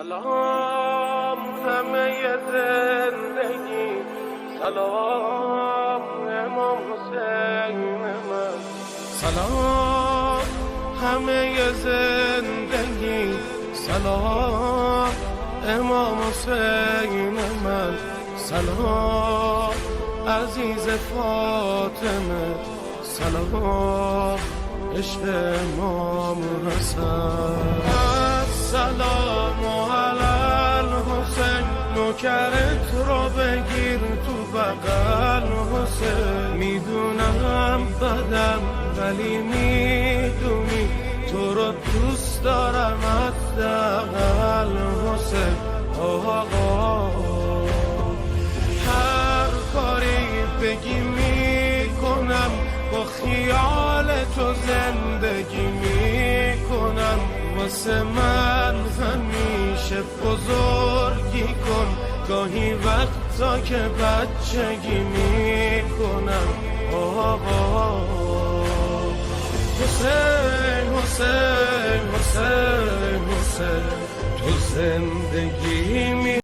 سلام همه زندگی، سلام امام حسین من. سلام همه زندگی، سلام امام حسین من. سلام عزیز فاطمه، سلام عشق امام حسن. سلام علی الحسین، نوکرت رو بگیر تو بغل حسین. میدونم بدم ولی میدونی تو رو دوست دارم حداقل حسین. آقا هر کاری بگی میکنم، با خیال تو زندگی میکنم. واسه من همیشه بزرگی کن، گاهی وقتا که بچگی میکنم. آقا حسین حسین حسین حسین، تو زندگی می